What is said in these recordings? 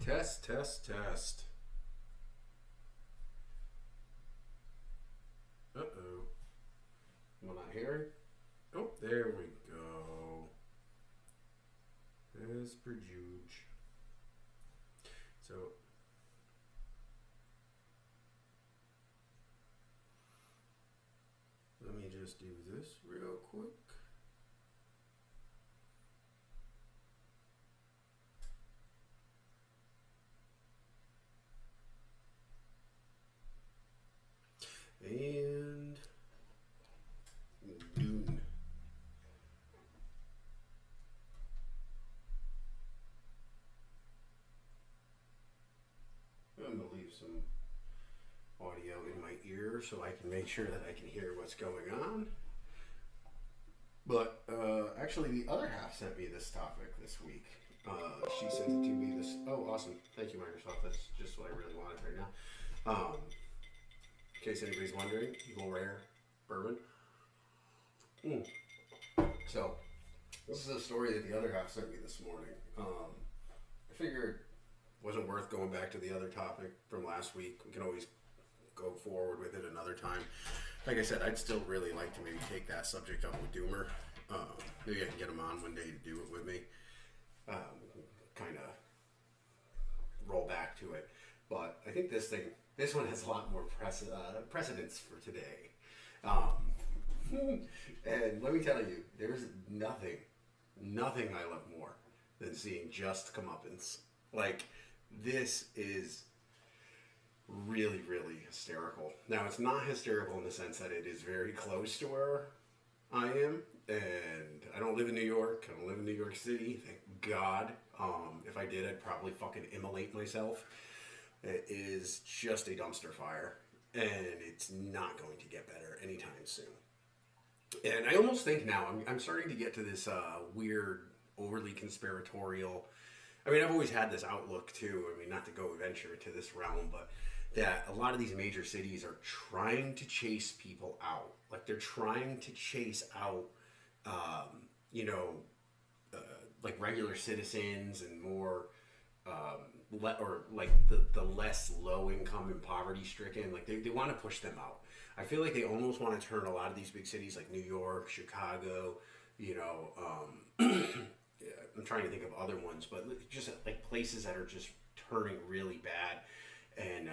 Test, test, test. Uh-oh. Am I not hearing? Oh, there we go. As per Juge. So, let me just do this real quick. And Dune. I'm going to leave some audio in my ear so I can make sure that I can hear what's going on. But actually, the other half sent me this topic this week. She sent it to me this. Oh, awesome. Thank you, Microsoft. That's just what I really wanted right now. In case anybody's wondering, Eagle Rare bourbon. So, this is a story that the other half sent me this morning. I figured it wasn't worth going back to the other topic from last week. We can always go forward with it another time. Like I said, I'd still really like to maybe take that subject up with Doomer. Maybe I can get him on one day to do it with me. Kind of roll back to it. But I think this one has a lot more precedence for today. And let me tell you, there's nothing I love more than seeing just comeuppance. Like, this is really, really hysterical. Now, it's not hysterical in the sense that it is very close to where I am, and I don't live in New York. I don't live in New York City, thank God. If I did, I'd probably fucking immolate myself. It is just a dumpster fire, and it's not going to get better anytime soon. And I almost think now, I'm starting to get to this weird, overly conspiratorial. I mean, I've always had this outlook too. I mean, not to go venture into this realm, but that a lot of these major cities are trying to chase people out. Like, they're trying to chase out, like regular citizens and more, or like the less low income and poverty stricken. Like, they want to push them out. I feel like they almost want to turn a lot of these big cities like New York, Chicago, I'm trying to think of other ones, but just like places that are just turning really bad, and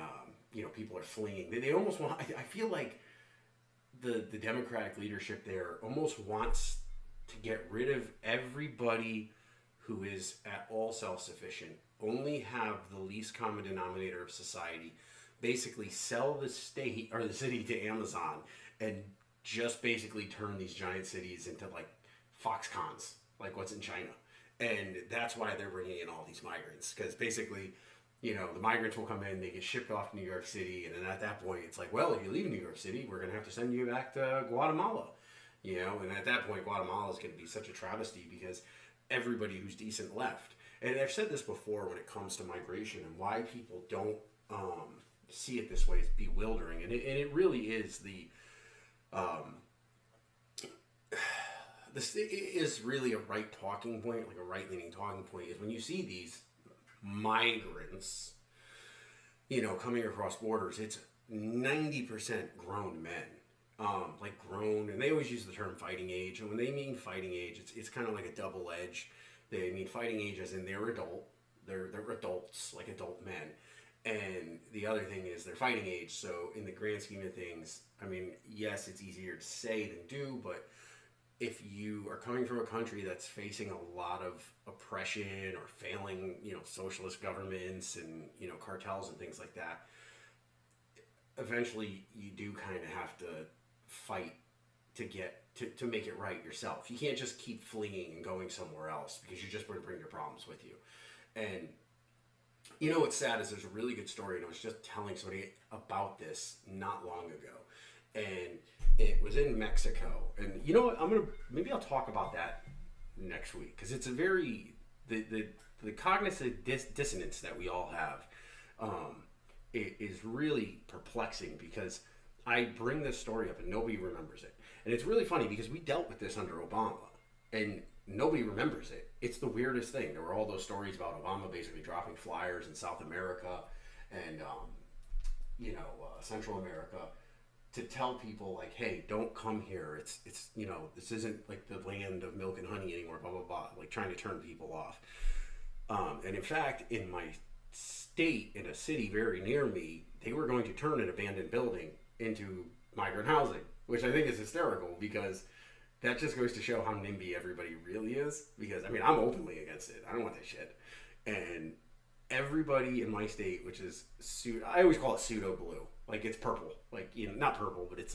people are fleeing. They almost want. I feel like the Democratic leadership there almost wants to get rid of everybody who is at all self-sufficient. Only have the least common denominator of society. Basically, sell the state or the city to Amazon, and just basically turn these giant cities into like Foxcons, like what's in China. And that's why they're bringing in all these migrants, because basically, the migrants will come in, they get shipped off to New York City, and then at that point, it's like, well, if you leave New York City, we're going to have to send you back to Guatemala, and at that point, Guatemala is going to be such a travesty because everybody who's decent left. And I've said this before when it comes to migration and why people don't see it this way. It's bewildering, and it really is this is really a right talking point, like a right-leaning talking point, is when you see these migrants, coming across borders, it's 90% grown men, like grown, and they always use the term fighting age, and when they mean fighting age, it's kind of like a double edge. They mean fighting age as in they're adults, like adult men. And the other thing is they're fighting age, so in the grand scheme of things, I mean, yes, it's easier to say than do, but if you are coming from a country that's facing a lot of oppression or failing, socialist governments and, cartels and things like that, eventually you do kind of have to fight to get to make it right yourself. You can't just keep fleeing and going somewhere else because you're just going to bring your problems with you. And what's sad is there's a really good story, and I was just telling somebody about this not long ago, and it was in Mexico. And you know what? Maybe I'll talk about that next week, because it's a very the cognitive dissonance that we all have. It is really perplexing because I bring this story up and nobody remembers it, and it's really funny because we dealt with this under Obama, and nobody remembers it. It's the weirdest thing. There were all those stories about Obama basically dropping flyers in South America and Central America to tell people like, hey, don't come here. It's this isn't like the land of milk and honey anymore. Blah blah blah. Like trying to turn people off. And in fact, in my state, in a city very near me, they were going to turn an abandoned building into migrant housing, which I think is hysterical because that just goes to show how NIMBY everybody really is. Because I mean, I'm openly against it. I don't want that shit. And everybody in my state, which is I always call it pseudo blue. Like it's purple. Like not purple, but it's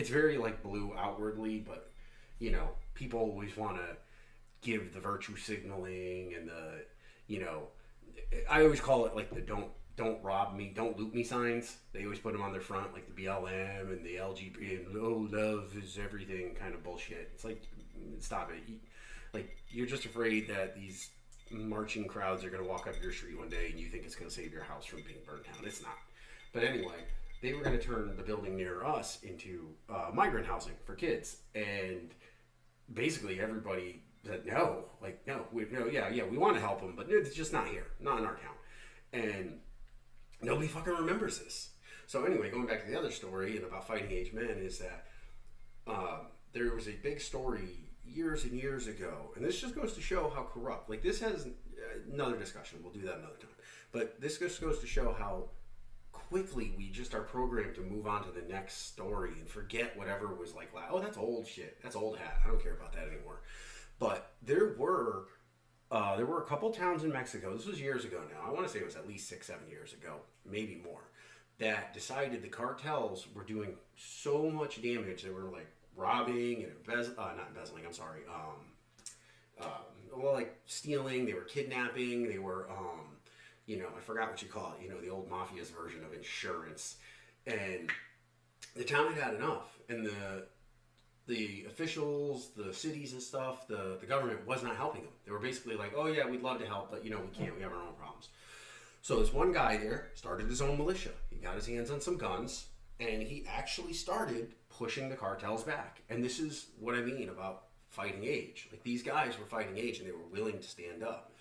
very like blue outwardly, but people always want to give the virtue signaling and I always call it like the don't rob me, don't loot me signs. They always put them on their front, like the BLM and the LGBT and love is everything kind of bullshit. It's like, stop it. You're just afraid that these marching crowds are going to walk up your street one day and you think it's going to save your house from being burned down. It's not. But anyway, they were going to turn the building near us into migrant housing for kids. And basically everybody said, no, we want to help them, but it's just not here, not in our town. And nobody fucking remembers this. So anyway, going back to the other story and about fighting age men is that there was a big story years and years ago, and this just goes to show how corrupt, like this has another discussion, we'll do that another time, but this just goes to show how quickly we just are programmed to move on to the next story and forget whatever was like, oh, that's old shit, that's old hat, I don't care about that anymore. But there were a couple towns in Mexico, this was years ago now, I want to say it was at least 6-7 years ago, maybe more, that decided the cartels were doing so much damage. They were like robbing and like stealing, they were kidnapping, they were, I forgot what you call it, the old mafia's version of insurance. And the town had enough. And the officials, the cities and stuff, the government was not helping them. They were basically like, oh yeah, we'd love to help, but we can't, we have our own problems. So this one guy there started his own militia. He got his hands on some guns, and he actually started pushing the cartels back. And this is what I mean about fighting age. Like these guys were fighting age, and they were willing to stand up.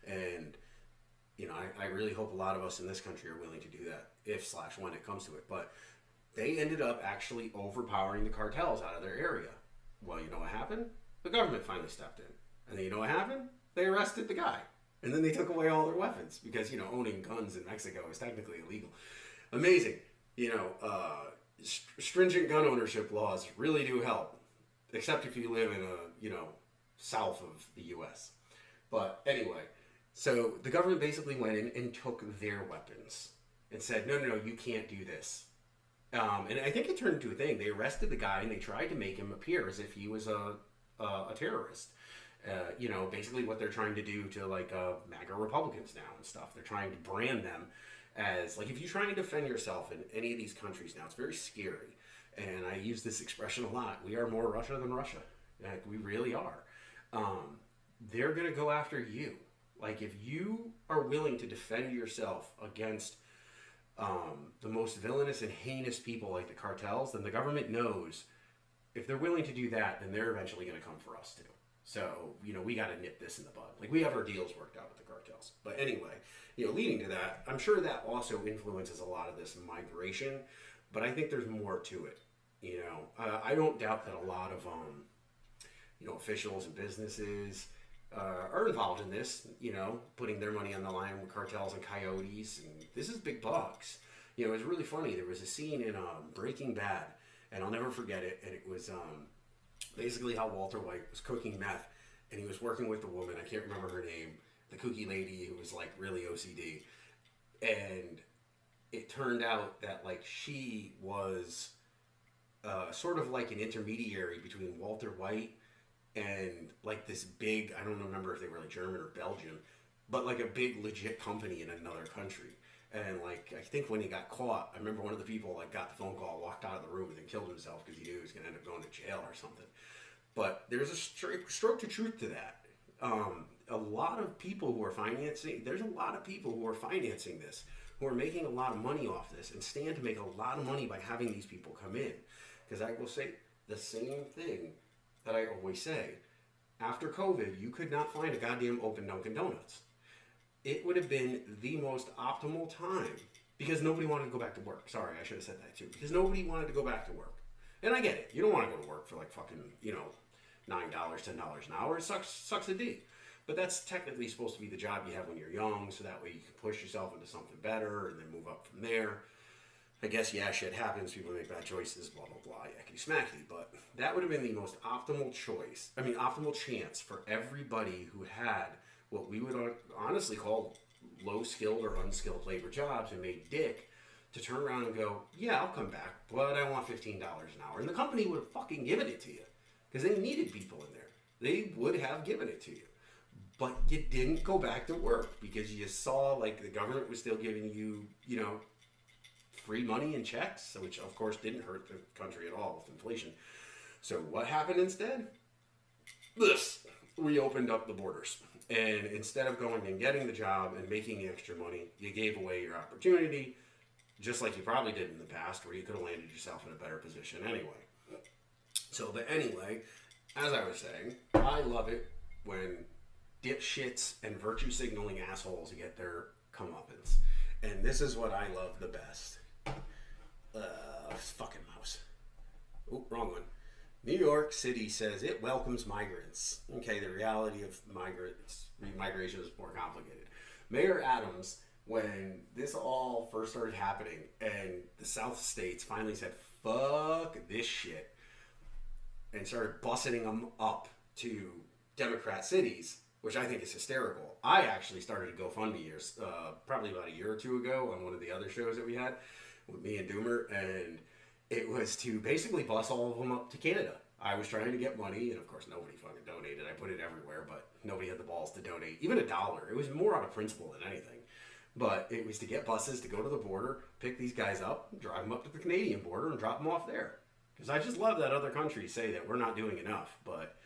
And I really hope a lot of us in this country are willing to do that when it comes to it. But they ended up actually overpowering the cartels out of their area. Well, you know what happened? The government finally stepped in. And then you know what happened? They arrested the guy. And then they took away all their weapons because, owning guns in Mexico is technically illegal. Amazing. Stringent gun ownership laws really do help. Except if you live in south of the U.S. But anyway, so the government basically went in and took their weapons and said, no, you can't do this. And I think it turned into a thing. They arrested the guy and they tried to make him appear as if he was a terrorist. Basically what they're trying to do to MAGA Republicans now and stuff. They're trying to brand them as if you try and defend yourself in any of these countries now, it's very scary. And I use this expression a lot. We are more Russia than Russia. We really are. They're going to go after you. If you are willing to defend yourself against the most villainous and heinous people like the cartels, then the government knows if they're willing to do that, then they're eventually going to come for us too. So, we got to nip this in the bud. We have our deals worked out with the cartels. But anyway, leading to that, I'm sure that also influences a lot of this migration, but I think there's more to it. I don't doubt that a lot of, officials and businesses are involved in this, putting their money on the line with cartels and coyotes. And this is big bucks. It was really funny. There was a scene in Breaking Bad, and I'll never forget it. And it was basically how Walter White was cooking meth, and he was working with a woman. I can't remember her name, the kooky lady who was really OCD. And it turned out that she was sort of like an intermediary between Walter White and this big, I don't remember if they were German or Belgian, but a big legit company in another country. And I think when he got caught, I remember one of the people got the phone call, walked out of the room, and then killed himself because he knew he was going to end up going to jail or something. But there's a stroke to truth to that. A lot of people who are financing, there's a lot of people who are financing this, who are making a lot of money off this and stand to make a lot of money by having these people come in. Because I will say the same thing that I always say. After COVID, you could not find a goddamn open Dunkin' Donuts. It would have been the most optimal time because nobody wanted to go back to work. Sorry, I should have said that too. Because nobody wanted to go back to work. And I get it. You don't want to go to work for like fucking, $9, $10 an hour. It sucks a D. But that's technically supposed to be the job you have when you're young, so that way you can push yourself into something better and then move up from there. I guess, yeah, shit happens. People make bad choices, blah, blah, blah, yakety smackety. But that would have been the most optimal optimal chance for everybody who had what we would honestly call low-skilled or unskilled labor jobs and made dick to turn around and go, yeah, I'll come back, but I want $15 an hour. And the company would have fucking given it to you because they needed people in there. They would have given it to you. But you didn't go back to work because you saw like the government was still giving you, free money and checks, which of course didn't hurt the country at all with inflation. So what happened instead? We opened up the borders. And instead of going and getting the job and making the extra money, you gave away your opportunity, just like you probably did in the past, where you could have landed yourself in a better position anyway. So, but anyway, as I was saying, I love it when dipshits and virtue signaling assholes get their comeuppance. And this is what I love the best. Fucking mouse. Oh, wrong one. New York City says it welcomes migrants. Okay, the reality of migration is more complicated. Mayor Adams, when this all first started happening and the South states finally said, fuck this shit, and started busing them up to Democrat cities, which I think is hysterical. I actually started a GoFundMe probably about a year or two ago on one of the other shows that we had with me and Doomer, and it was to basically bus all of them up to Canada. I was trying to get money, and of course nobody fucking donated. I put it everywhere, but nobody had the balls to donate, even $1. It was more out of principle than anything. But it was to get buses to go to the border, pick these guys up, drive them up to the Canadian border, and drop them off there. Because I just love that other countries say that we're not doing enough, but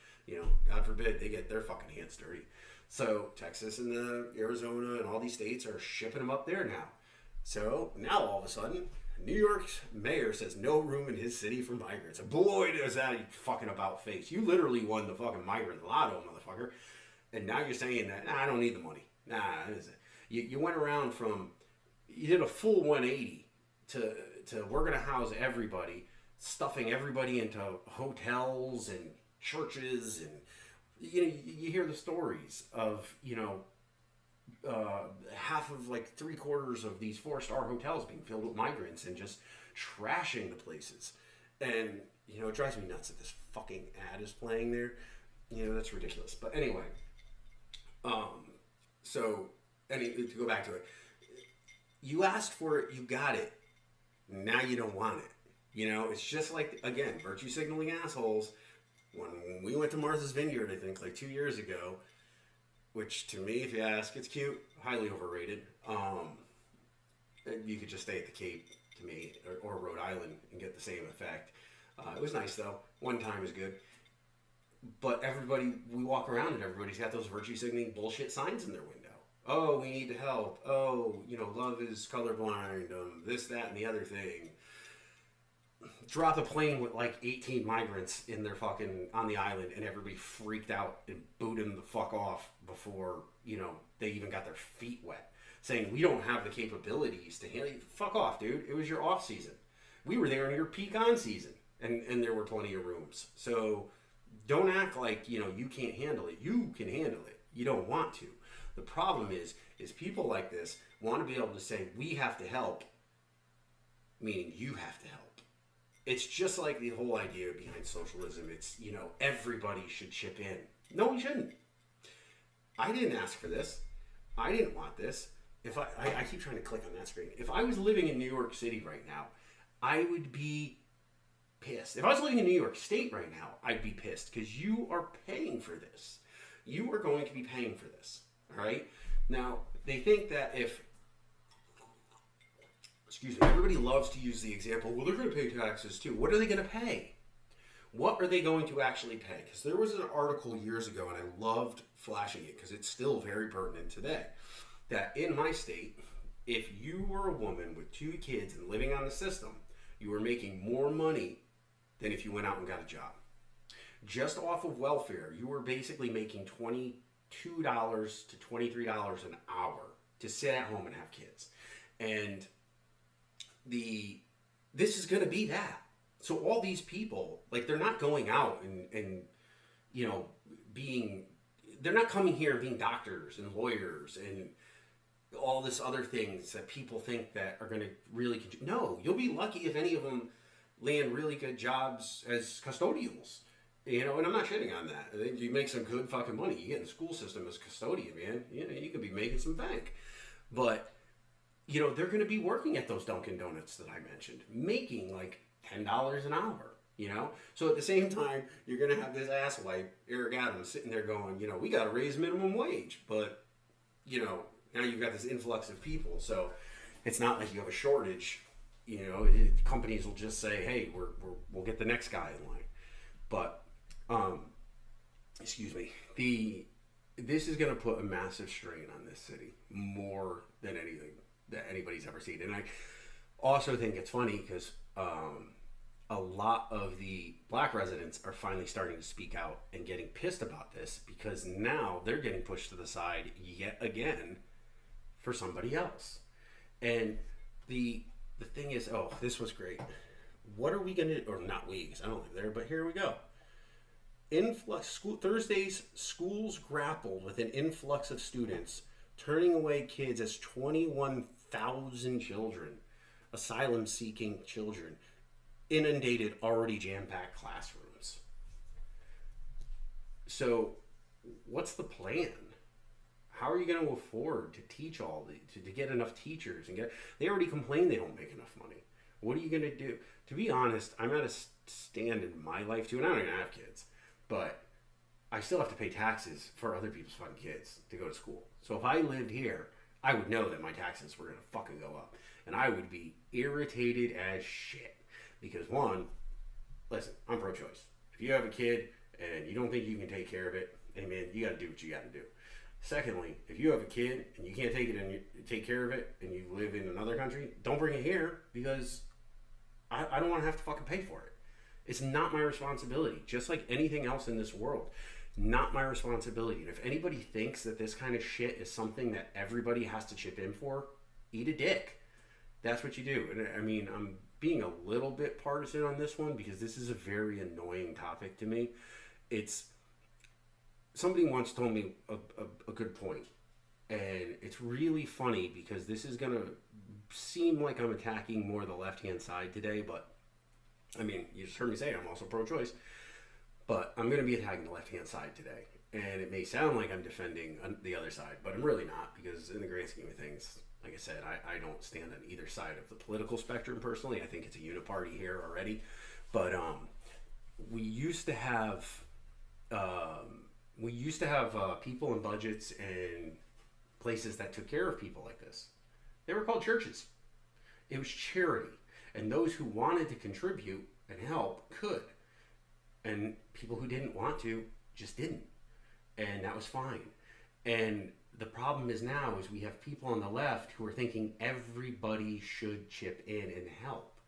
God forbid they get their fucking hands dirty. So Texas and Arizona and all these states are shipping them up there now. So now all of a sudden, New York's mayor says no room in his city for migrants. And boy, does that fucking about face. You literally won the fucking migrant lotto, motherfucker. And now you're saying that, I don't need the money. You went around you did a full 180 to we're going to house everybody, stuffing everybody into hotels and churches, and you hear the stories of half of like 3/4 of these 4-star hotels being filled with migrants and just trashing the places. And it drives me nuts that this fucking ad is playing there. That's ridiculous. But anyway, to go back to it, you asked for it, you got it. Now you don't want it. It's just like, again, virtue signaling assholes. When we went to Martha's Vineyard, I think, like 2 years ago, which to me, if you ask, it's cute, highly overrated. You could just stay at the Cape, to me, or Rhode Island and get the same effect. It was nice, though. One time was good. But we walk around and everybody's got those virtue signaling bullshit signs in their window. Oh, we need to help. Oh, love is colorblind. This, that, and the other thing. Drop a plane with like 18 migrants in their on the island, and everybody freaked out and booted them the fuck off before, they even got their feet wet, saying we don't have the capabilities to handle you. Fuck off, dude. It was your off season. We were there in your peak on season, and there were plenty of rooms. So don't act like, you can't handle it. You can handle it. You don't want to. The problem is people like this want to be able to say, we have to help, meaning you have to help. It's just like the whole idea behind socialism. It's, everybody should chip in. No, we shouldn't. I didn't ask for this. I didn't want this. If I keep trying to click on that screen. If I was living in New York City right now, I would be pissed. If I was living in New York State right now, I'd be pissed because you are paying for this. You are going to be paying for this. All right? Now, they think that everybody loves to use the example, well, they're going to pay taxes too. What are they going to pay? What are they going to actually pay? Because there was an article years ago, and I loved flashing it because it's still very pertinent today, that in my state, if you were a woman with 2 kids and living on the system, you were making more money than if you went out and got a job. just off of welfare, you were basically making $22 to $23 an hour to sit at home and have kids. And this is going to be that. So all these people, like, they're not going out and you know, they're not coming here and being doctors and lawyers and all this other things that people think that are going to really no, you'll be lucky if any of them land really good jobs as custodials. You know, and I'm not shitting on that. I think you make some good fucking money. You get in the school system as custodian, man. You know, you could be making some bank. But, you know, they're going to be working at those Dunkin' Donuts that I mentioned, making like $10 an hour, you know? So at the same time, you're going to have this asswipe, Eric Adams, sitting there going, you know, we got to raise minimum wage. But, you know, now you've got this influx of people. So it's not like you have a shortage. You know, companies will just say, hey, we'll get the next guy in line. But, excuse me, this is going to put a massive strain on this city, more than anything that anybody's ever seen. And I also think it's funny because a lot of the black residents are finally starting to speak out and getting pissed about this, because now they're getting pushed to the side yet again for somebody else. And the thing is, oh, this was great. What are we going to, or not we, because I don't live there, but here we go. Thursdays, schools grappled with an influx of students turning away kids as 21,000 children, asylum-seeking children, inundated already jam-packed classrooms. So, what's the plan? How are you going to afford to teach all to get enough teachers and they already complain they don't make enough money. What are you going to do? To be honest, I'm at a stand in my life too, and I don't even have kids, but I still have to pay taxes for other people's fucking kids to go to school. So if I lived here, I would know that my taxes were going to fucking go up, and I would be irritated as shit. Because one, listen, I'm pro-choice. If you have a kid and you don't think you can take care of it, hey man, you got to do what you got to do. Secondly, if you have a kid and you can't take it and you take care of it, and you live in another country, don't bring it here, because I don't want to have to fucking pay for it. It's not my responsibility. Just like anything else in this world, not my responsibility. And if anybody thinks that this kind of shit is something that everybody has to chip in for, eat a dick. That's what you do. And I mean, I'm being a little bit partisan on this one because this is a very annoying topic to me. Somebody once told me a good point, and it's really funny because this is going to seem like I'm attacking more the left-hand side today, but I mean, you just heard me say it, I'm also pro-choice, but I'm going to be attacking the left-hand side today, and it may sound like I'm defending the other side, but I'm really not, because in the grand scheme of things, like I said, I don't stand on either side of the political spectrum personally. I think it's a uniparty here already, but we used to have people and budgets and places that took care of people like this. They were called churches. It was charity. And those who wanted to contribute and help could. And people who didn't want to just didn't. And that was fine. And the problem is now is we have people on the left who are thinking everybody should chip in and help.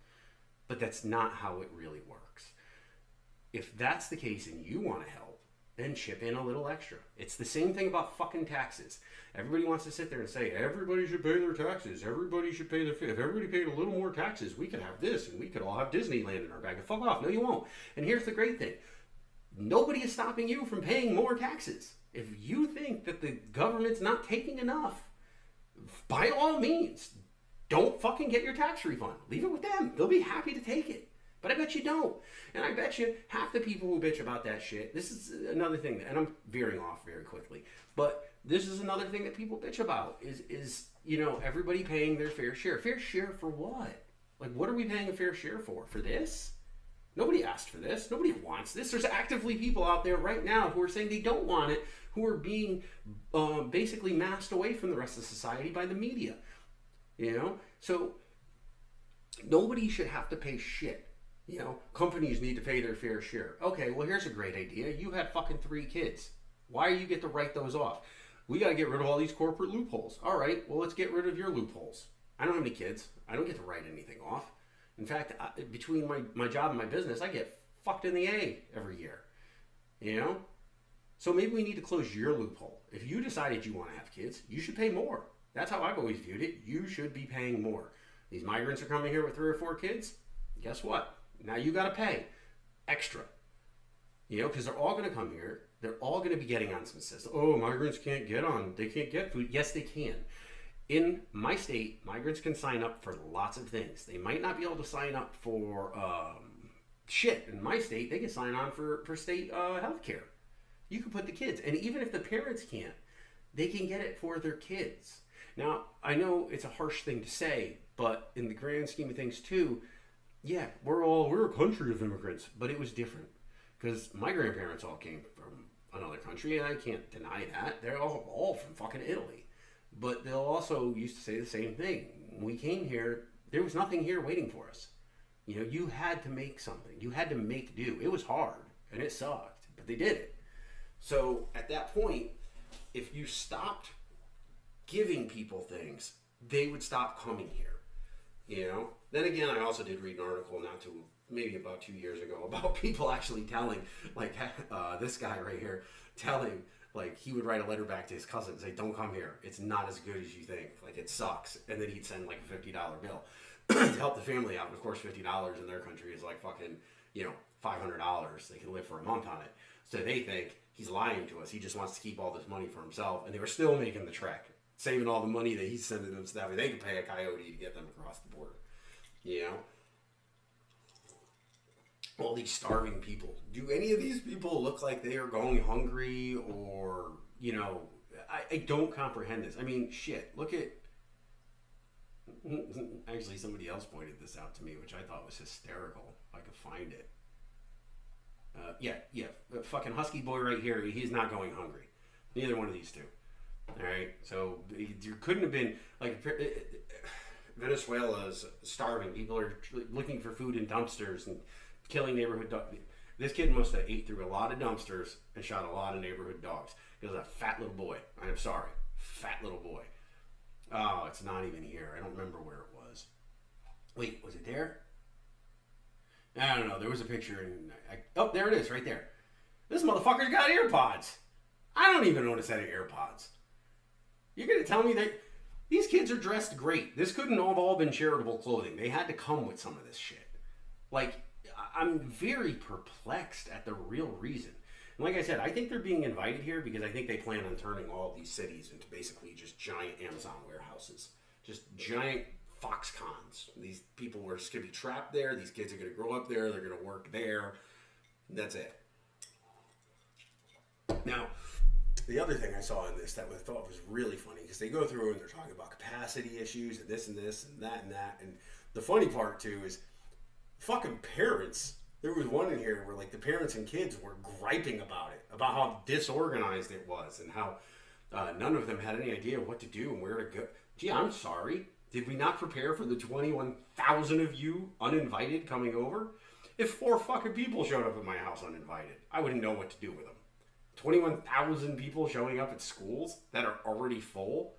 But that's not how it really works. If that's the case and you want to help, then chip in a little extra. It's the same thing about fucking taxes. Everybody wants to sit there and say, everybody should pay their taxes. Everybody should pay their fee. If everybody paid a little more taxes, we could have this, and we could all have Disneyland in our bag. And fuck off. No, you won't. And here's the great thing. Nobody is stopping you from paying more taxes. If you think that the government's not taking enough, by all means, don't fucking get your tax refund. Leave it with them. They'll be happy to take it. But I bet you don't. And I bet you half the people who bitch about that shit, this is another thing, and I'm veering off very quickly, but this is another thing that people bitch about, is you know, everybody paying their fair share. Fair share for what? Like, what are we paying a fair share for? For this? Nobody asked for this. Nobody wants this. There's actively people out there right now who are saying they don't want it, who are being basically masked away from the rest of society by the media. You know? So, nobody should have to pay shit. You know, companies need to pay their fair share. Okay, well, here's a great idea. You had fucking 3 kids. Why do you get to write those off? We got to get rid of all these corporate loopholes. All right, well, let's get rid of your loopholes. I don't have any kids. I don't get to write anything off. In fact, between my job and my business, I get fucked in the A every year. You know? So maybe we need to close your loophole. If you decided you want to have kids, you should pay more. That's how I've always viewed it. You should be paying more. These migrants are coming here with 3 or 4 kids. Guess what? Now you got to pay extra. You know, because they're all going to come here. They're all going to be getting on some system. Oh, migrants can't get on. They can't get food. Yes, they can. In my state, migrants can sign up for lots of things. They might not be able to sign up for shit. In my state, they can sign on for state health care. You can put the kids. And even if the parents can't, they can get it for their kids. Now, I know it's a harsh thing to say, but in the grand scheme of things too, yeah, we're a country of immigrants, but it was different. Because my grandparents all came from another country, and I can't deny that. They're all from fucking Italy. But they'll also used to say the same thing. When we came here, there was nothing here waiting for us. You know, you had to make something. You had to make do. It was hard, and it sucked, but they did it. So at that point, if you stopped giving people things, they would stop coming here. You know? Then again, I also did read an article maybe about 2 years ago about people actually telling, like this guy right here, telling, like, he would write a letter back to his cousin and say, don't come here. It's not as good as you think. Like, it sucks. And then he'd send like a $50 bill to help the family out. And of course, $50 in their country is like fucking, $500. They can live for a month on it. So they think he's lying to us. He just wants to keep all this money for himself. And they were still making the trek, saving all the money that he's sending them so that way they could pay a coyote to get them across the border. You know? All these starving people. Do any of these people look like they are going hungry or, I don't comprehend this. I mean, shit, look at, actually somebody else pointed this out to me, which I thought was hysterical. If I could find it. Yeah, fucking husky boy right here, he's not going hungry. Neither one of these two. All right, so there couldn't have been, like, Venezuela's starving. People are looking for food in dumpsters and killing neighborhood dogs. This kid must have ate through a lot of dumpsters and shot a lot of neighborhood dogs. He was a fat little boy. I'm sorry. Fat little boy. Oh, it's not even here. I don't remember where it was. Wait, was it there? I don't know. There was a picture. Oh, there it is, right there. This motherfucker's got AirPods. I don't even own a set of AirPods. You're going to tell me that these kids are dressed great. This couldn't have all been charitable clothing. They had to come with some of this shit. Like, I'm very perplexed at the real reason. And like I said, I think they're being invited here because I think they plan on turning all of these cities into basically just giant Amazon warehouses. Just giant Foxcons. These people are just going to be trapped there. These kids are going to grow up there. They're going to work there. That's it. Now, the other thing I saw in this that I thought was really funny, because they go through and they're talking about capacity issues and this and this and that and that. And the funny part, too, is fucking parents. There was one in here where, like, the parents and kids were griping about it, about how disorganized it was and how none of them had any idea what to do and where to go. Gee, I'm sorry. Did we not prepare for the 21,000 of you uninvited coming over? If 4 fucking people showed up at my house uninvited, I wouldn't know what to do with them. 21,000 people showing up at schools that are already full.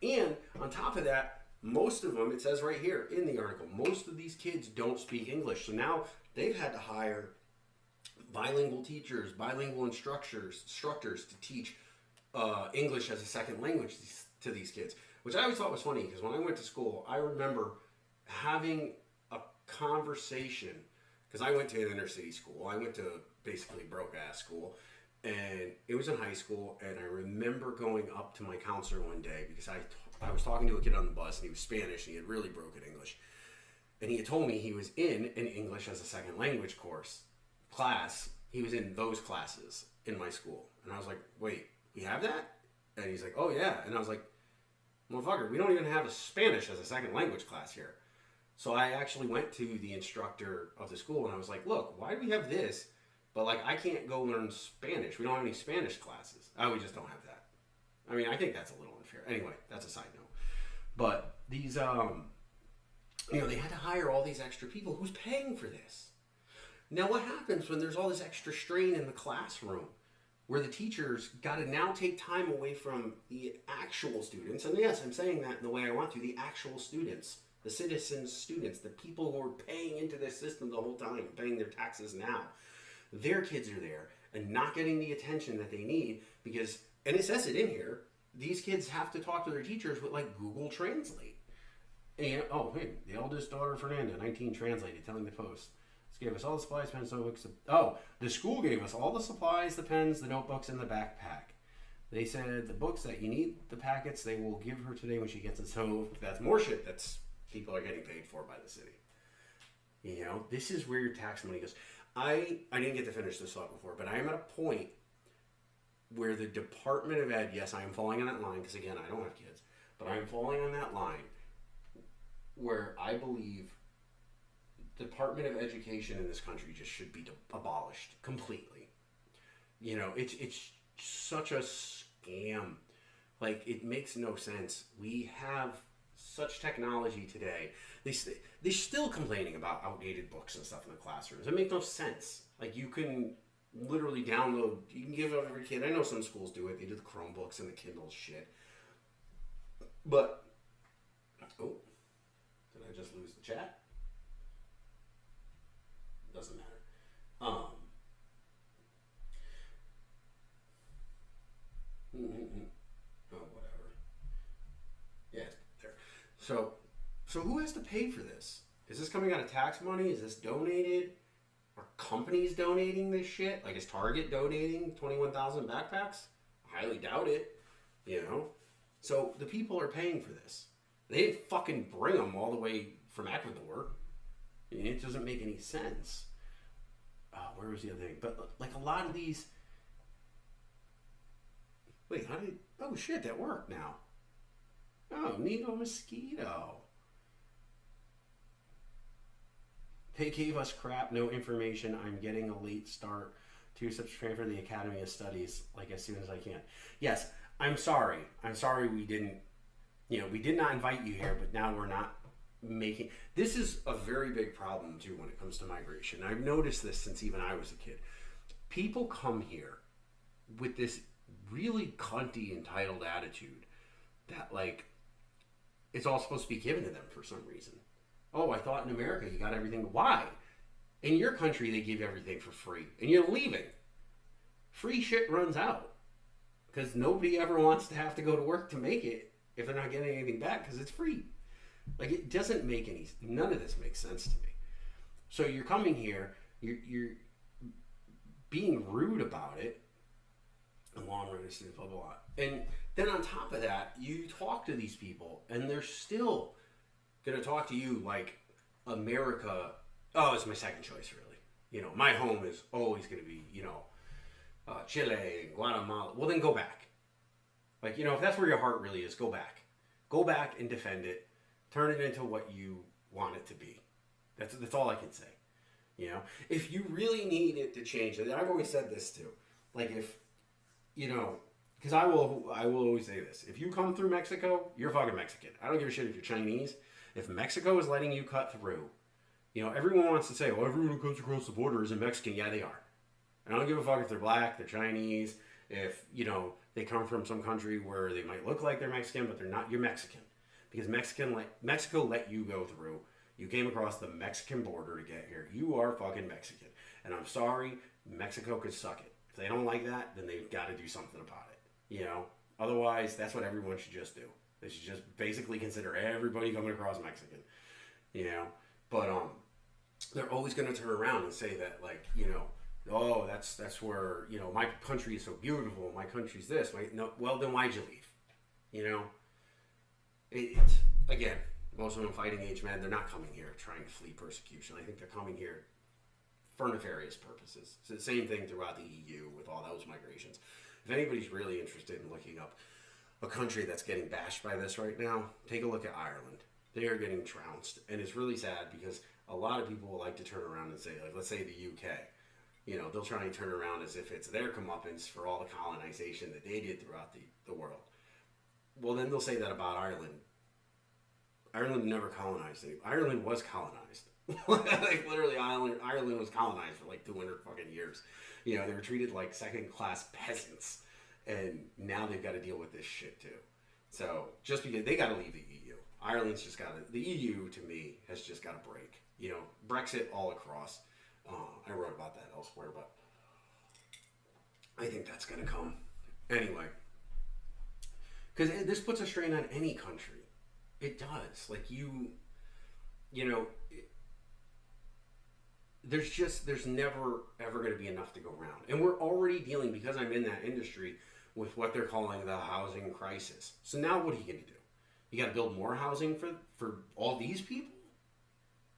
And on top of that, most of them, it says right here in the article, most of these kids don't speak English. So now they've had to hire bilingual teachers, bilingual instructors to teach English as a second language to these kids. Which I always thought was funny, because when I went to school, I remember having a conversation, because I went to an inner city school. I went to basically broke-ass school. And it was in high school, and I remember going up to my counselor one day because I was talking to a kid on the bus, and he was Spanish, and he had really broken English. And he had told me he was in an English as a second language class. He was in those classes in my school. And I was like, wait, we have that? And he's like, oh, yeah. And I was like, motherfucker, we don't even have a Spanish as a second language class here. So I actually went to the instructor of the school, and I was like, look, why do we have this? But, like, I can't go learn Spanish. We don't have any Spanish classes. Oh, we just don't have that. I mean, I think that's a little unfair. Anyway, that's a side note. But these, they had to hire all these extra people. Who's paying for this? Now, what happens when there's all this extra strain in the classroom where the teachers got to now take time away from the actual students? And yes, I'm saying that in the way I want to. The actual students, the citizen students, the people who are paying into this system the whole time, paying their taxes now. Their kids are there, and not getting the attention that they need because, and it says it in here, these kids have to talk to their teachers with like Google Translate. And oh, hey, the eldest daughter Fernanda, 19, translated, telling the Post. This gave us all the supplies, pens, notebooks. Oh, the school gave us all the supplies, the pens, the notebooks, and the backpack. They said the books that you need, the packets, they will give her today when she gets it. So that's more shit that's people are getting paid for by the city. You know, this is where your tax money goes. I didn't get to finish this thought before, but I am at a point where the Department of Ed, yes, I am falling on that line because, again, I don't have kids, but I am falling on that line where I believe the Department of Education in this country just should be abolished completely. You know, it's such a scam. Like, it makes no sense. We have such technology today. They're still complaining about outdated books and stuff in the classrooms. It makes no sense. Like, you can literally download, you can give out every kid. I know some schools do it. They do the Chromebooks and the Kindle shit. But, oh, did I just lose the chat? Doesn't matter. Oh, whatever. Yeah, it's there. So who has to pay for this? Is this coming out of tax money? Is this donated? Are companies donating this shit? Like, is Target donating 21,000 backpacks? I highly doubt it. You know? So the people are paying for this. They didn't fucking bring them all the way from Ecuador. It doesn't make any sense. Oh, where was the other thing? But like a lot of these. Wait, how did? Oh shit, that worked now. Oh, Nino Mosquito. They gave us crap, no information. I'm getting a late start. 2 steps to transfer to the Academy of Studies, like as soon as I can. Yes, I'm sorry. I'm sorry we didn't. You know, we did not invite you here, but now we're not making. This is a very big problem too when it comes to migration. I've noticed this since even I was a kid. People come here with this really cunty, entitled attitude that like it's all supposed to be given to them for some reason. Oh, I thought in America you got everything. Why? In your country they give everything for free, and you're leaving. Free shit runs out because nobody ever wants to have to go to work to make it if they're not getting anything back because it's free. Like, it doesn't make any. None of this makes sense to me. So you're coming here, you're being rude about it. Long run is blah blah blah. And then on top of that, you talk to these people, and they're still gonna talk to you like America. Oh, it's my second choice, really. You know, my home is always gonna be, you know, Chile, Guatemala. Well, then go back. Like, you know, if that's where your heart really is, go back. Go back and defend it. Turn it into what you want it to be. That's all I can say. You know, if you really need it to change, and I've always said this too. Like, if you know, because I will always say this: if you come through Mexico, you're fucking Mexican. I don't give a shit if you're Chinese. If Mexico is letting you cut through, you know, everyone wants to say, "Well, everyone who comes across the border isn't Mexican." Yeah, they are. And I don't give a fuck if they're black, they're Chinese, if you know they come from some country where they might look like they're Mexican, but they're not. You're Mexican. Because Mexico let you go through. You came across the Mexican border to get here. You are fucking Mexican. And I'm sorry, Mexico could suck it. If they don't like that, then they've got to do something about it. You know? Otherwise, that's what everyone should just do. They should just basically consider everybody coming across Mexican. You know? But they're always going to turn around and say that, like, you know, oh, that's where, you know, my country is so beautiful. My country's this. No, well, then why'd you leave? You know? It's, again, most of them fighting age men, they're not coming here trying to flee persecution. I think they're coming here for nefarious purposes. It's the same thing throughout the EU with all those migrations. If anybody's really interested in looking up a country that's getting bashed by this right now, take a look at Ireland. They are getting trounced. And it's really sad because a lot of people like to turn around and say, like, let's say the UK. You know, they'll try and turn around as if it's their comeuppance for all the colonization that they did throughout the world. Well, then they'll say that about Ireland. Ireland never colonized anything. Ireland was colonized. Like, literally, Ireland was colonized for like 200 fucking years. You know, they were treated like second-class peasants. And now they've got to deal with this shit, too. So, just because they got to leave the EU. Ireland's just got to... The EU, to me, has just got to break. You know, Brexit all across. I wrote about that elsewhere, but... I think that's going to come. Anyway, because this puts a strain on any country. It does. Like you know, there's never ever going to be enough to go around. And we're already dealing, because I'm in that industry, with what they're calling the housing crisis. So now what are you going to do? You got to build more housing for all these people?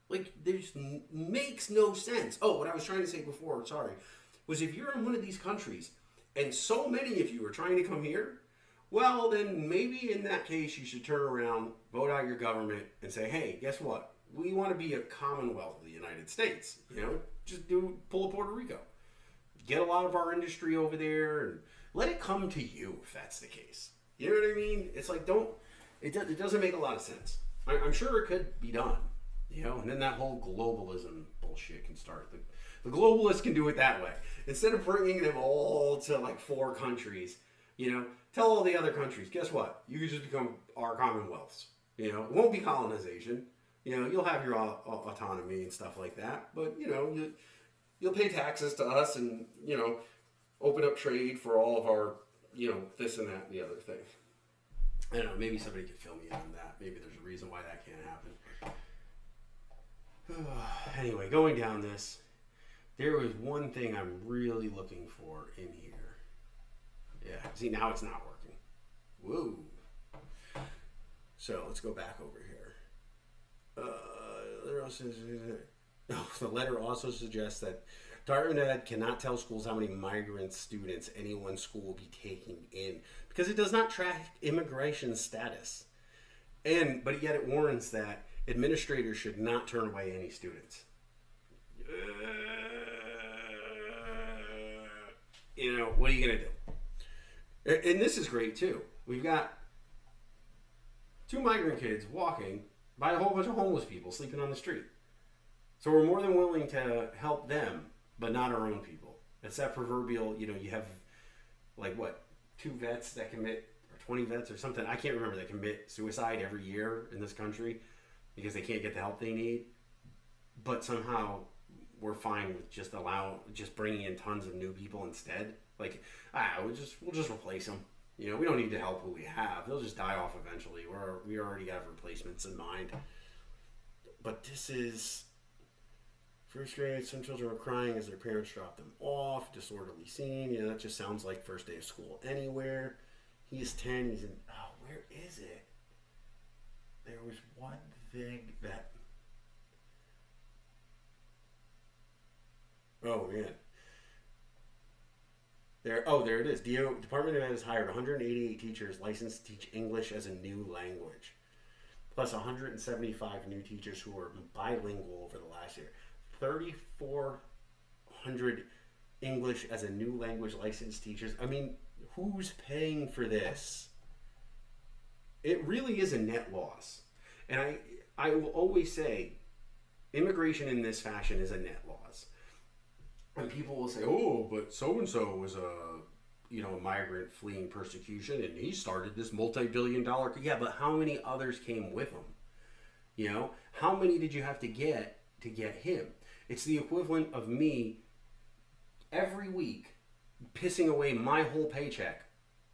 Like, this makes no sense. Oh, what I was trying to say before, sorry, was if you're in one of these countries and so many of you are trying to come here, well, then maybe in that case you should turn around, vote out your government, and say, hey, guess what? We want to be a commonwealth of the United States. You know, just pull a Puerto Rico. Get a lot of our industry over there and let it come to you if that's the case. You know what I mean? It's like, it doesn't make a lot of sense. I'm sure it could be done. You know, and then that whole globalism bullshit can start. The globalists can do it that way. Instead of bringing them all to like 4 countries, you know, tell all the other countries, guess what? You can just become our commonwealths. You know, it won't be colonization. You know, you'll have your autonomy and stuff like that. But, you know, you'll pay taxes to us and, you know, open up trade for all of our, you know, this and that and the other thing. I don't know, maybe somebody could fill me in on that. Maybe there's a reason why that can't happen. Anyway, going down this, there was one thing I'm really looking for in here. Yeah, see, now it's not working. Whoa. So let's go back over here. The letter also suggests that Department of Ed cannot tell schools how many migrant students any one school will be taking in because it does not track immigration status. But yet it warns that administrators should not turn away any students. You know, what are you going to do? And this is great too. We've got 2 migrant kids walking by a whole bunch of homeless people sleeping on the street. So we're more than willing to help them, but not our own people. It's that proverbial, you know, you have like what, 2 vets that commit, or 20 vets or something, I can't remember, that commit suicide every year in this country because they can't get the help they need. But somehow we're fine with just bringing in tons of new people instead. Like, we'll just replace them. You know, we don't need to help who we have. They'll just die off eventually. We already have replacements in mind. But this is first grade. Some children were crying as their parents dropped them off. Disorderly scene. You know, that just sounds like first day of school anywhere. He's 10. He's in. Oh, where is it? There was one thing that. Oh man. There it is. Department of Ed has hired 188 teachers licensed to teach English as a new language, plus 175 new teachers who are bilingual over the last year. 3,400 English as a new language licensed teachers. I mean, who's paying for this? It really is a net loss. And I will always say, immigration in this fashion is a net loss. And people will say, oh, but so-and-so was a migrant fleeing persecution, and he started this multi-billion-dollar... Yeah, but how many others came with him? You know? How many did you have to get him? It's the equivalent of me, every week, pissing away my whole paycheck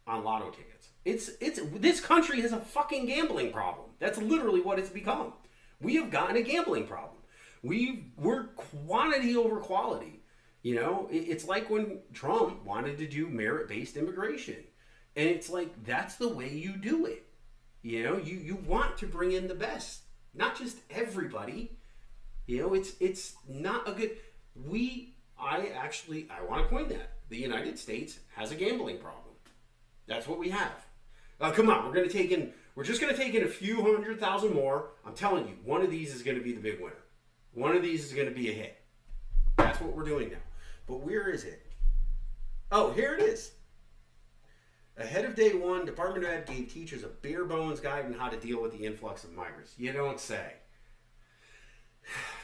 on lotto tickets. This country has a fucking gambling problem. That's literally what it's become. We have gotten a gambling problem. We're quantity over quality. You know, it's like when Trump wanted to do merit-based immigration. And it's like, that's the way you do it. You know, you want to bring in the best. Not just everybody. You know, it's not a good... I want to coin that. The United States has a gambling problem. That's what we have. Come on, we're just going to take in a few 100,000 more. I'm telling you, one of these is going to be the big winner. One of these is going to be a hit. That's what we're doing now. But where is it? Oh, here it is. Ahead of day 1, Department of Ed gave teachers a bare bones guide on how to deal with the influx of migrants. You don't say.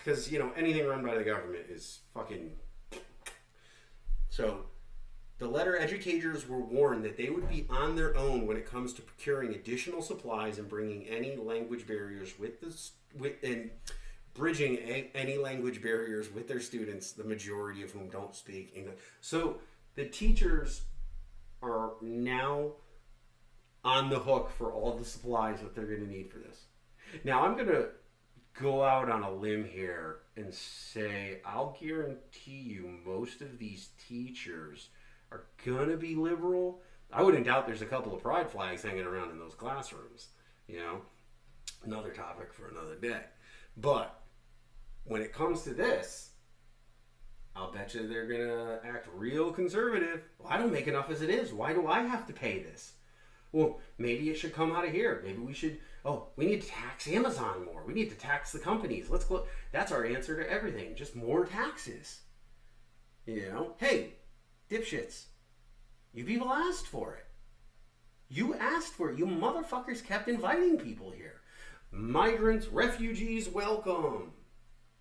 Because, you know, anything run by the government is fucking... So, the letter, educators were warned that they would be on their own when it comes to procuring additional supplies and bringing any language barriers bridging any language barriers with their students, the majority of whom don't speak English. So The teachers are now on the hook for all the supplies that they're going to need for this. Now, I'm going to go out on a limb here and say I'll guarantee you most of these teachers are going to be liberal. I wouldn't doubt there's a couple of pride flags hanging around in those classrooms. You know, another topic for another day. But when it comes to this, I'll bet you they're going to act real conservative. Well, I don't make enough as it is. Why do I have to pay this? Well, maybe it should come out of here. Maybe we should, we need to tax Amazon more. We need to tax the companies. Let's go. That's our answer to everything. Just more taxes. You know? Hey, dipshits. You people asked for it. You asked for it. You motherfuckers kept inviting people here. Migrants, refugees, welcome.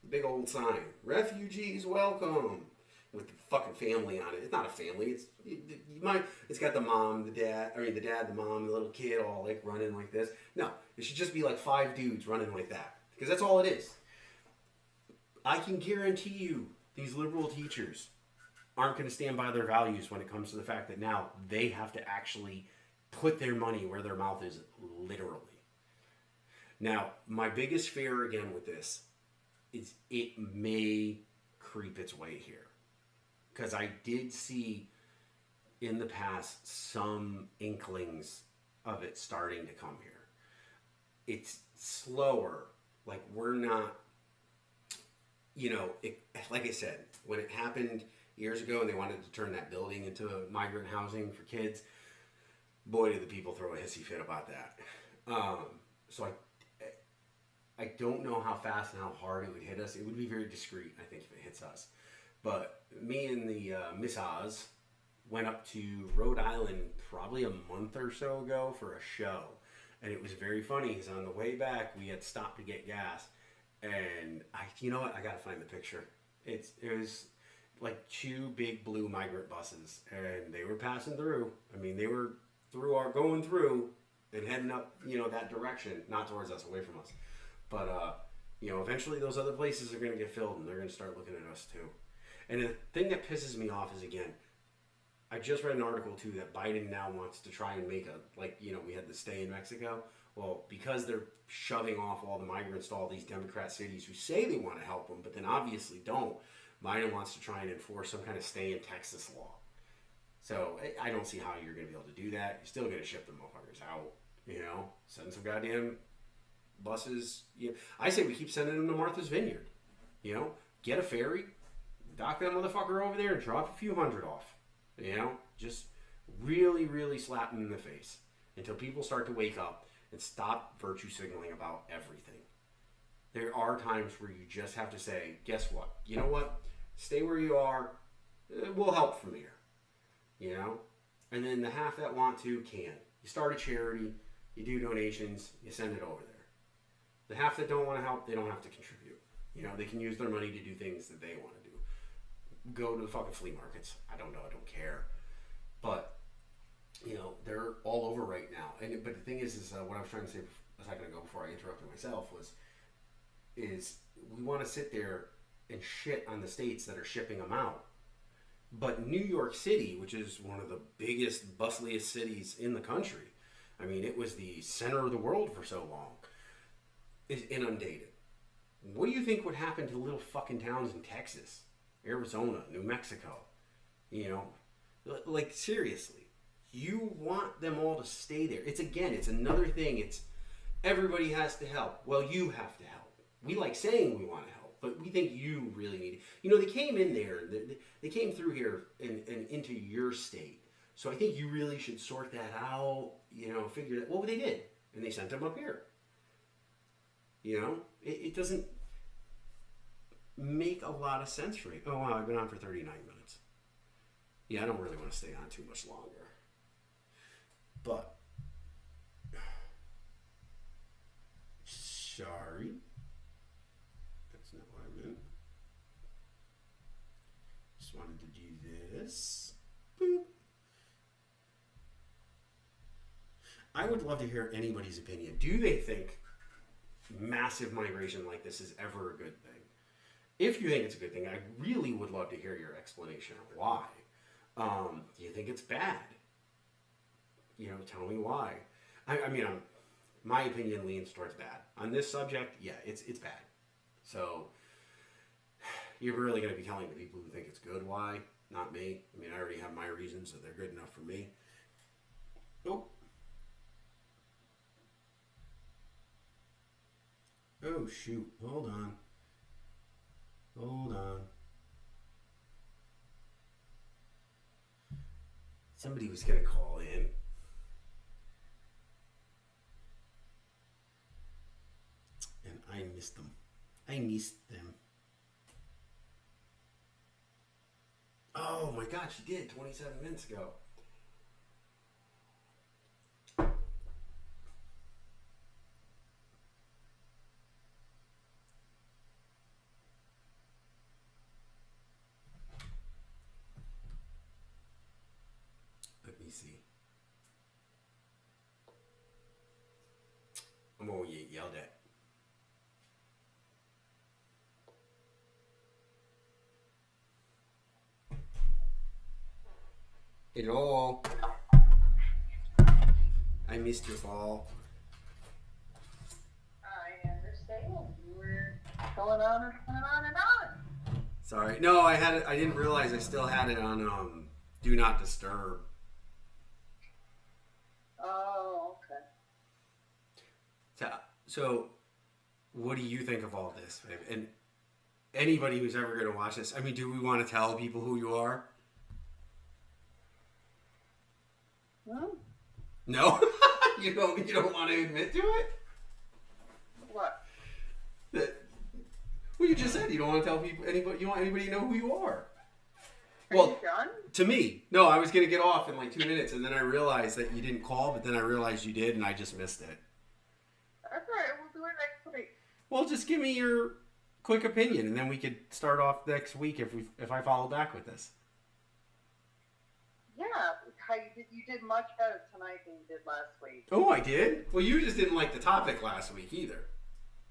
Big old sign. Refugees, welcome. With the fucking family on it. It's not a family. It's got the mom, the dad, the dad, the mom, the little kid all like running like this. No, it should just be like 5 dudes running like that. Because that's all it is. I can guarantee you these liberal teachers aren't going to stand by their values when it comes to the fact that now they have to actually put their money where their mouth is, literally. Now, my biggest fear again with this is it may creep its way here. Because I did see in the past some inklings of it starting to come here. It's slower. Like, we're not, like I said, when it happened years ago and they wanted to turn that building into migrant housing for kids, boy, did the people throw a hissy fit about that. So I don't know how fast and how hard it would hit us. It would be very discreet, I think, if it hits us. But me and the Miss Oz went up to Rhode Island probably a month or so ago for a show. And it was very funny because on the way back, we had stopped to get gas. And you know what? I got to find the picture. It was like 2 big blue migrant buses. And they were passing through. They were going through and heading up, that direction. Not towards us, away from us. But, eventually those other places are going to get filled and they're going to start looking at us too. And the thing that pisses me off is, again, I just read an article, too, that Biden now wants to try and make we had the stay in Mexico. Well, because they're shoving off all the migrants to all these Democrat cities who say they want to help them, but then obviously don't, Biden wants to try and enforce some kind of stay in Texas law. So I don't see how you're going to be able to do that. You're still going to ship the motherfuckers out, send some goddamn buses. I say we keep sending them to Martha's Vineyard. Get a ferry. Dock that motherfucker over there and drop a few hundred off. Just really, really slap them in the face until people start to wake up and stop virtue signaling about everything. There are times where you just have to say, guess what? You know what? Stay where you are. We'll help from here. And then the half that want to can. You start a charity. You do donations. You send it over there. The half that don't want to help, they don't have to contribute. They can use their money to do things that they want to do. Go to the fucking flea markets. I don't know. I don't care. But, they're all over right now. But the thing is what I was trying to say a second ago before I interrupted myself is we want to sit there and shit on the states that are shipping them out. But New York City, which is one of the biggest, bustliest cities in the country, it was the center of the world for so long, is inundated. What do you think would happen to little fucking towns in Texas, Arizona, New Mexico? Like, seriously, you want them all to stay there. It's another thing. It's everybody has to help. Well, you have to help. We like saying we want to help, but we think you really need it. They came in there. They came through here and into your state. So I think you really should sort that out, figure that. Well, they did. And they sent them up here. It doesn't make a lot of sense for me. Oh, wow, I've been on for 39 minutes. Yeah, I don't really want to stay on too much longer. But, sorry. That's not what I meant. Just wanted to do this. Boop. I would love to hear anybody's opinion. Do they think massive migration like this is ever a good thing? If you think it's a good thing, I really would love to hear your explanation of why. Do you think it's bad? Tell me why. I mean, my opinion leans towards bad. On this subject, yeah, it's bad. So, you're really going to be telling the people who think it's good why, not me. I mean, I already have my reasons that they're good enough for me. Oh. Oh, shoot. Hold on. Hold on. Somebody was going to call in. And I missed them. I missed them. Oh my God, she did 27 minutes ago. Let me see. I'm gonna get yelled at. Hello. I missed your call. I understand. You were going on and on and on. Sorry. No, I had it. I didn't realize I still had it on Do Not Disturb. Oh, okay. So, what do you think of all this, babe? And anybody who's ever going to watch this, I mean, do we want to tell people who you are? No? You don't want to admit to it? What? Well, you just said you don't want to tell people anybody. You don't want anybody to know who you are. Are you done? To me, no. I was gonna get off in like 2 minutes, and then I realized that you didn't call, but then I realized you did, and I just missed it. That's all right. We'll do it next week. Well, just give me your quick opinion, and then we could start off next week if I follow back with this. Yeah, how you did much better tonight than you did last week. Oh, I did? Well, you just didn't like the topic last week either.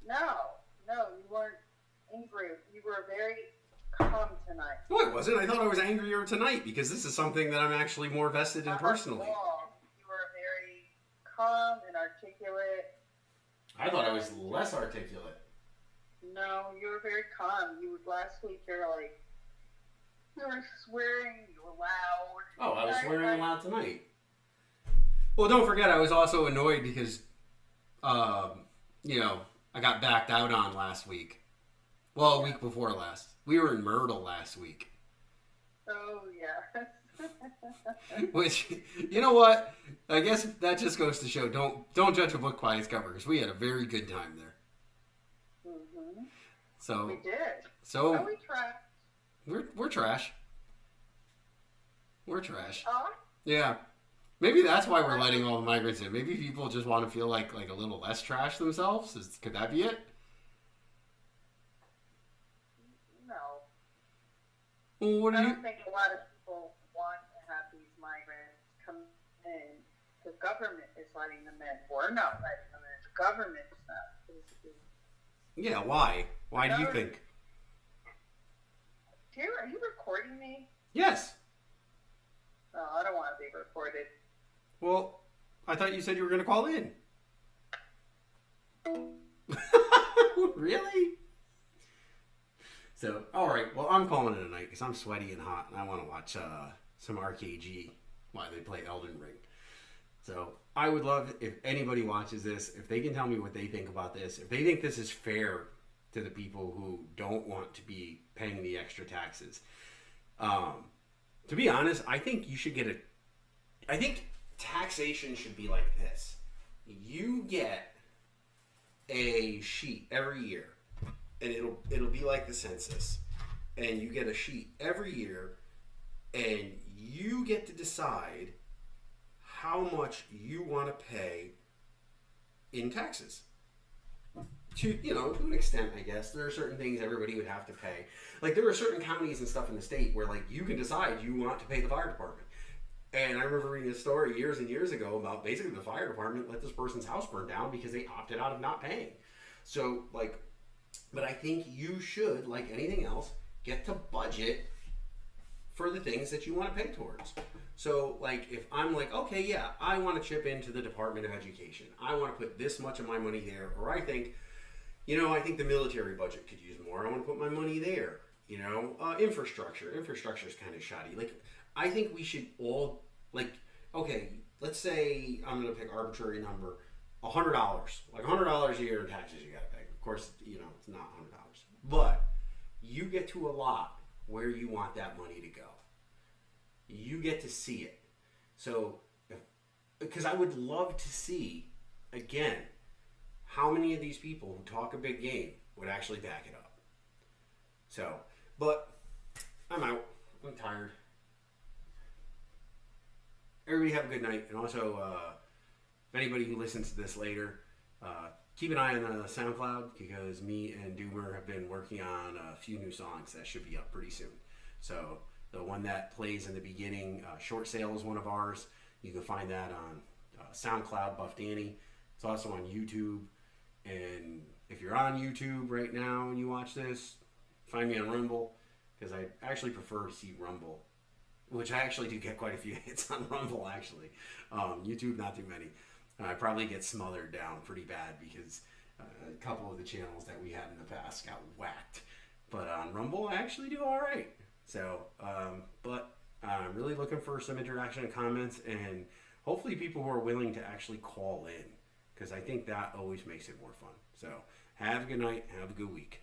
No, you weren't angry. You were very calm tonight. No, I wasn't. I thought I was angrier tonight because this is something that I'm actually more vested in personally. You were very calm and articulate. I thought I was less articulate. No, you were very calm. Last week you were swearing, you were loud. Oh, I was swearing loud tonight. Well, don't forget, I was also annoyed because, I got backed out on last week. Well, a week before last. We were in Myrtle last week. Oh, yeah. Which, you know what? I guess that just goes to show, don't judge a book by its cover, because we had a very good time there. Mm-hmm. So we did. So we tried. We're trash. We're trash. Huh? Yeah. Maybe that's why we're letting all the migrants in. Maybe people just want to feel like a little less trash themselves. Could that be it? No. Well, I don't think a lot of people want to have these migrants come in. The government is letting them in. We're not letting them in. The government is not. Yeah, why? Why do you think? Are you recording me? Yes. No, I don't want to be recorded. Well, I thought you said you were going to call in. Really? So, all right. Well, I'm calling it a night because I'm sweaty and hot, and I want to watch some RKG while they play Elden Ring. So, I would love if anybody watches this, if they can tell me what they think about this, if they think this is fair to the people who don't want to be paying the extra taxes. To be honest, I think you should get I think taxation should be like this. You get a sheet every year, and it'll be like the census, and you get a sheet every year, and you get to decide how much you want to pay in taxes. To an extent, I guess. There are certain things everybody would have to pay. Like, there are certain counties and stuff in the state where, like, you can decide you want to pay the fire department. And I remember reading a story years and years ago about basically the fire department let this person's house burn down because they opted out of not paying. So, like, but I think you should, like anything else, get to budget for the things that you want to pay towards. So, like, if I'm like, okay, yeah, I want to chip into the Department of Education. I want to put this much of my money there. Or I think, I think the military budget could use more. I want to put my money there. Infrastructure. Infrastructure is kind of shoddy. Like, I think we should all, like, okay, let's say I'm going to pick arbitrary number, $100. Like $100 a year in taxes you got to pay. Of course, it's not $100. But you get to allot where you want that money to go. You get to see it. So, because I would love to see, again, how many of these people who talk a big game would actually back it up. So, but I'm out. I'm tired. Everybody have a good night. And also, if anybody who listens to this later, keep an eye on the SoundCloud, because me and Doomer have been working on a few new songs that should be up pretty soon. So the one that plays in the beginning, Short Sale, is one of ours. You can find that on SoundCloud, Buff Danny. It's also on YouTube. And if you're on YouTube right now and you watch this, find me on Rumble, because I actually prefer to see Rumble, which I actually do get quite a few hits on Rumble, actually. YouTube, not too many. I probably get smothered down pretty bad because a couple of the channels that we had in the past got whacked. But on Rumble, I actually do all right. So, but I'm really looking for some interaction and comments, and hopefully people who are willing to actually call in, because I think that always makes it more fun. So, have a good night. Have a good week.